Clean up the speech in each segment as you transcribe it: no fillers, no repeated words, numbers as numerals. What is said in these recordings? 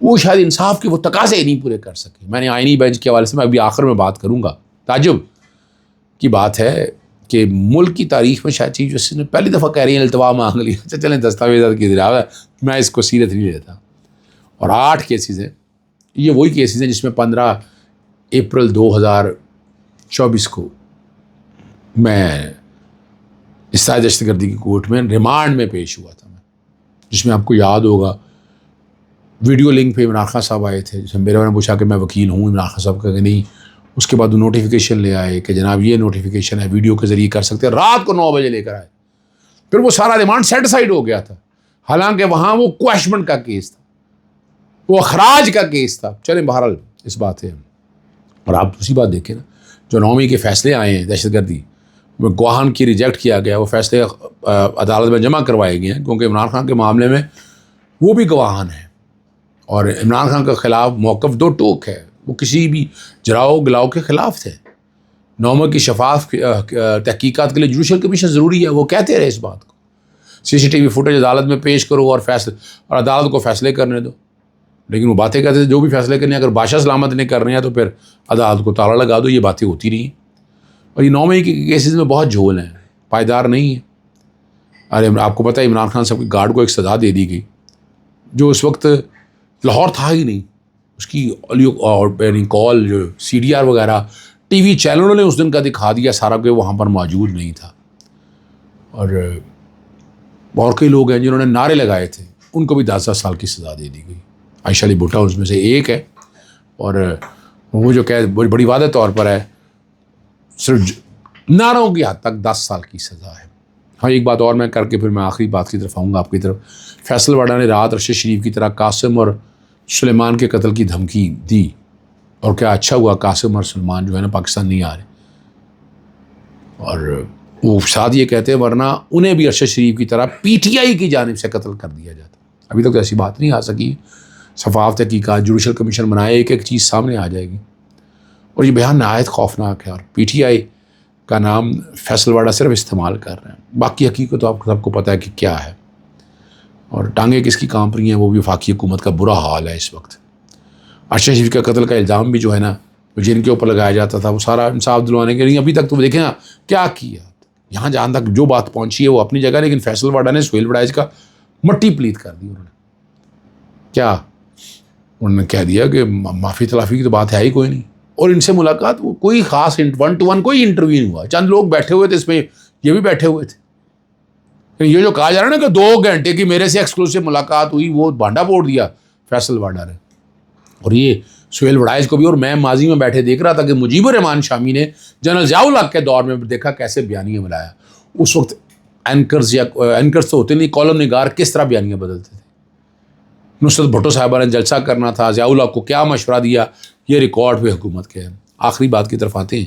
وہ شاید انصاف کے وہ تقاضے نہیں پورے کر سکے. میں نے آئینی بینچ کے حوالے سے میں ابھی آخر میں بات کروں گا. تعجب کی بات ہے کہ ملک کی تاریخ میں شاید چیف جسٹس نے پہلی دفعہ کہہ رہی ہیں التوا مانگ لی. اچھا چلیں دستاویزات کی دراو ہے, میں اس کو سیرت نہیں لیتا. اور 8 کیسز ہیں, یہ وہی کیسز ہیں جس میں 15 اپریل 2024 کو میں اصلاح دہشت گردی کی کورٹ میں ریمانڈ میں پیش ہوا تھا, جس میں آپ کو یاد ہوگا ویڈیو لنک پہ عمران خان صاحب آئے تھے, جس میں میرے نے پوچھا کہ میں وکیل ہوں. عمران خان صاحب کا کہ نہیں. اس کے بعد وہ نوٹیفیکیشن لے آئے کہ جناب یہ نوٹیفیکیشن ہے, ویڈیو کے ذریعے کر سکتے ہیں. رات کو 9 بجے لے کر آئے. پھر وہ سارا ریمانڈ سیٹ سائڈ ہو گیا تھا, حالانکہ وہاں وہ کویشمنٹ کا کیس تھا, وہ اخراج کا کیس تھا. چلیں بہرحال اس بات ہے. اور آپ دوسری بات دیکھیں نا, جو 9ویں کے فیصلے آئے ہیں دہشت گردی میں, گواہان کی ریجیکٹ کیا گیا, وہ فیصلے عدالت میں جمع کروائے گئے ہیں, کیونکہ عمران خان کے معاملے میں وہ بھی گواہان ہیں. اور عمران خان کے خلاف موقف 2 ٹوک ہے, وہ کسی بھی جراؤ گلاؤ کے خلاف تھے. 9 کی شفاف تحقیقات کے لیے جوڈیشل کمیشن ضروری ہے, وہ کہتے رہے اس بات کو. CCTV فوٹیج عدالت میں پیش کرو اور عدالت کو فیصلے کرنے دو. لیکن وہ باتیں کہتے تھے جو بھی فیصلے کرنے, اگر بادشاہ سلامت نے کرنے ہیں تو پھر عدالت کو تالا لگا دو. یہ باتیں ہوتی رہی. اور یہ 9ویں کے کیسز میں بہت جھول ہیں, پائیدار نہیں ہے. ارے آپ کو پتہ ہے عمران خان صاحب کی گارڈ کو ایک سزا دے دی گئی جو اس وقت لاہور تھا ہی نہیں. اس کی یعنی کال جو CDR وغیرہ ٹی وی چینلوں نے اس دن کا دکھا دیا سارا, کہ وہاں پر موجود نہیں تھا. اور کئی لوگ ہیں جنہوں نے نعرے لگائے تھے, ان کو بھی 10 سال کی سزا دے دی گئی. عائشہ علی بھٹا اس میں سے ایک ہے. اور وہ جو کہ بڑی واضح طور پر ہے, صرف نعروں کی حد تک 10 سال کی سزا ہے. ہاں ایک بات اور میں کر کے پھر میں آخری بات کی طرف آؤں گا آپ کی طرف. فیصل واڈا نے رات رشید شریف کی طرح قاسم اور سلیمان کے قتل کی دھمکی دی, اور کیا اچھا ہوا قاسم اور سلیمان جو ہے نا پاکستان نہیں آ رہے. اور وہ ساتھ یہ کہتے ہیں ورنہ انہیں بھی ارشد شریف کی طرح PTI کی جانب سے قتل کر دیا جاتا. ابھی تک ایسی بات نہیں آ سکی. شفاف تحقیقات جوڈیشل کمیشن بنائے, ایک چیز سامنے آ جائے گی. اور یہ بیان نہایت خوفناک ہے. اور PTI کا نام فیصل واڈا صرف استعمال کر رہے ہیں, باقی حقیقت تو آپ سب کو پتہ ہے کہ کیا ہے. اور ٹانگیں کس کی کانپ رہی ہیں, وہ بھی وفاقی حکومت کا برا حال ہے اس وقت. ارشد شریف کا قتل کا الزام بھی جو ہے نا جن کے اوپر لگایا جاتا تھا, وہ سارا انصاف دلوانے کے لیے ابھی تک تو دیکھیں نا کیا کیا. یہاں جہاں تک جو بات پہنچی ہے وہ اپنی جگہ, لیکن فیصل واڈا نے سہیل وڑائچ کا مٹی پلیت کر دی. انہوں نے کیا, انہوں نے کہہ دیا کہ معافی تلافی کی تو بات ہے ہی کوئی نہیں. اور ان سے ملاقات وہ کوئی خاص 1-to-1 کوئی انٹرویو نہیں ہوا. چند لوگ بیٹھے ہوئے تھے, اس میں یہ بھی بیٹھے ہوئے تھے. یہ جو کہا جا رہا ہے نا کہ 2 گھنٹے کی میرے سے ایکسکلوسیو ملاقات ہوئی, وہ بھانڈا پھوڑ دیا فیصل واڈا نے. اور یہ سہیل وڑائچ کو بھی, اور میں ماضی میں بیٹھے دیکھ رہا تھا کہ مجیب الرحمان شامی نے جنرل ضیاء الحق کے دور میں دیکھا کیسے بیانیہ بنایا. اس وقت اینکرز تو ہوتے نہیں, کالم نگار کس طرح بیانیہ بدلتے تھے. نصرت بھٹو صاحبہ نے جلسہ کرنا تھا, ضیاء الحق کو کیا مشورہ دیا, یہ ریکارڈ پہ حکومت کے ہیں. آخری بات کی طرف آتے ہیں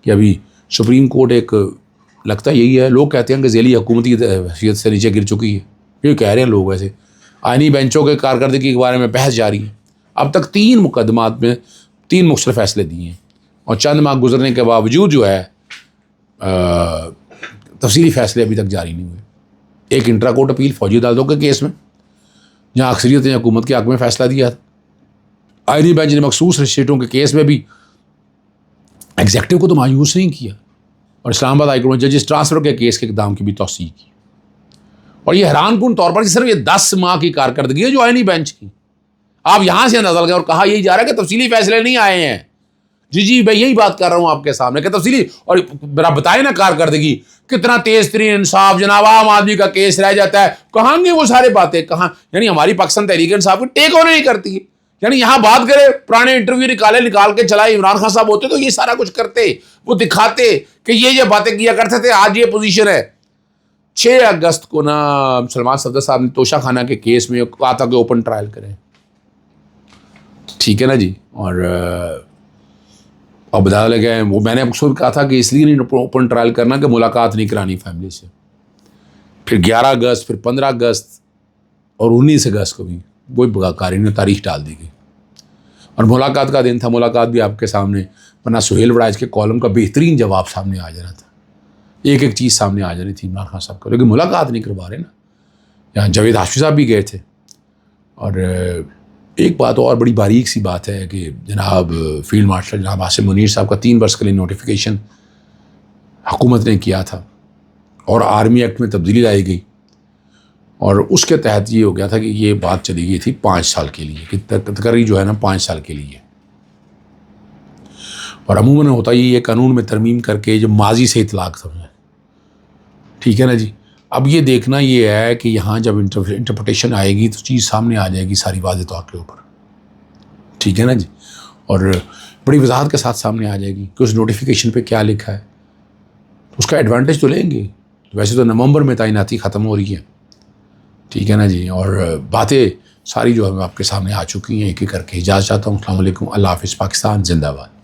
کہ ابھی سپریم کورٹ ایک لگتا یہی ہے, لوگ کہتے ہیں کہ ذیلی حکومتی حیثیت سے نیچے گر چکی ہے. یہ کہہ رہے ہیں لوگ. ویسے آئینی بینچوں کے کارکردگی کے بارے میں بحث جاری ہے. اب تک 3 مقدمات میں 3 مختلف فیصلے دیے ہیں, اور چند ماہ گزرنے کے باوجود جو ہے تفصیلی فیصلے ابھی تک جاری نہیں ہوئے. ایک انٹرا کورٹ اپیل فوجی عدالتوں کے کیس میں جہاں اکثریت نے حکومت کے حق میں فیصلہ دیا تھا. آئینی بینچ نے مخصوص رجسٹریٹوں کے کیس میں بھی ایگزیکٹو کو تو مایوس نہیں کیا, اور اسلام آباد ہائی کورٹ میں ججز ٹرانسفر کے کیس کے اقدام کی بھی توثیق کی. اور یہ حیران کن طور پر صرف یہ 10 ماہ کی کارکردگی ہے جو آئینی بینچ کی. آپ یہاں سے اندازہ لگائیں. اور کہا یہی جا رہا ہے کہ تفصیلی فیصلے نہیں آئے ہیں. جی میں یہی بات کر رہا ہوں آپ کے سامنے کہ تفصیلی, اور ذرا بتائیں نا کارکردگی کتنا تیز ترین انصاف جناب عام آدمی کا کیس رہ جاتا ہے. کہاں گے وہ سارے باتیں, کہاں؟ یعنی ہماری پاکستان تحریک انصاف کو ٹیک اوور نہیں کرتی ہے. یعنی یہاں بات کرے, پرانے انٹرویو نکال کے چلائے. عمران خان صاحب ہوتے تو یہ سارا کچھ کرتے, وہ دکھاتے کہ یہ باتیں کیا کرتے تھے, آج یہ پوزیشن ہے. 6 اگست کو نا سلمان صفدر صاحب نے توشہ خانہ کے کیس میں کہا تھا کہ اوپن ٹرائل کریں. ٹھیک ہے نا جی. اور اب بتا لگے, وہ میں نے اکثر کہا تھا کہ اس لیے نہیں اوپن ٹرائل کرنا کہ ملاقات نہیں کرانی فیملی سے. پھر 11 اگست, پھر 15 اگست اور 19 اگست کو بھی وہی قارئین نے تاریخ ڈال دی گئی. اور ملاقات کا دن تھا, ملاقات بھی آپ کے سامنے, ورنہ سہیل وڑائچ کے کالم کا بہترین جواب سامنے آ جانا تھا, ایک چیز سامنے آ جانی تھی عمران خان صاحب کو, لیکن ملاقات نہیں کروا رہے نا. یہاں جاوید ہاشمی صاحب بھی گئے تھے, اور ایک بات اور بڑی باریک سی بات ہے کہ جناب فیلڈ مارشل جناب عاصم منیر صاحب کا 3 برس کے لیے نوٹیفیکیشن حکومت نے کیا تھا اور آرمی ایکٹ میں تبدیلی لائی گئی، اور اس کے تحت یہ ہو گیا تھا کہ یہ بات چلی گئی تھی 5 سال کے لیے کہ تقرری جو ہے نا 5 سال کے لیے، اور عموماً ہوتا یہ قانون میں ترمیم کر کے جو ماضی سے اطلاق سمجھیں، ٹھیک ہے نا جی۔ اب یہ دیکھنا یہ ہے کہ یہاں جب انٹرپریٹیشن آئے گی تو چیز سامنے آ جائے گی ساری واضح طور کے اوپر، ٹھیک ہے نا جی، اور بڑی وضاحت کے ساتھ سامنے آ جائے گی کہ اس نوٹیفیکیشن پہ کیا لکھا ہے، اس کا ایڈوانٹیج تو لیں گے۔ ویسے تو نومبر میں تعیناتی ختم ہو رہی ہے، ٹھیک ہے نا جی، اور باتیں ساری جو ہے آپ کے سامنے آ چکی ہیں ایک ایک کر کے۔ اجازت چاہتا ہوں، السلام علیکم، اللہ حافظ، پاکستان زندہ باد۔